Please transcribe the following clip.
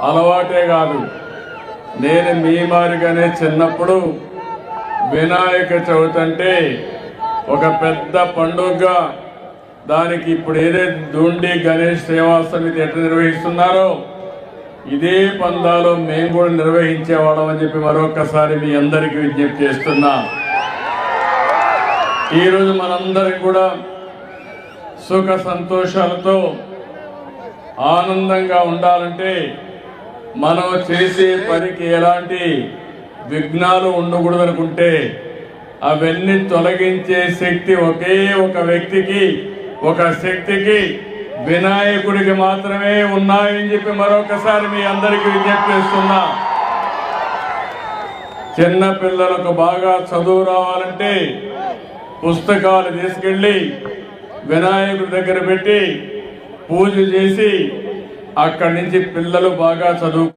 అలవాటే కాదు. నేను మీ మారిగానే చిన్నప్పుడు వినాయక చవితి అంటే ఒక పెద్ద పండుగగా, దానికి ఇప్పుడు ఏదైతే దూండి గణేష్ సేవా సమితి ఎట్లా నిర్వహిస్తున్నారో ఇదే పందాలో మేము కూడా నిర్వహించేవాళ్ళం అని చెప్పి మరొకసారి మీ అందరికీ విజ్ఞప్తి చేస్తున్నా. ఈరోజు మనందరం కూడా సుఖ సంతోషాలతో ఆనందంగా ఉండాలంటే మనం చేసే పనికి ఎలాంటి విఘ్నాలు ఉండకూడదు అనుకుంటే అవన్నీ తొలగించే శక్తి ఒకే ఒక వ్యక్తికి, ఒక శక్తికి, వినాయకుడికి మాత్రమే ఉన్నాయని చెప్పి మరొకసారి మీ అందరికీ విజ్ఞప్తి చేస్తున్నా. చిన్న పిల్లలకు బాగా చదువు రావాలంటే పుస్తకాలు తీసుకెళ్ళి వినాయకుడి దగ్గర పెట్టి పూజ చేసి అక్కడి నుంచి పిల్లలు బాగా చదువు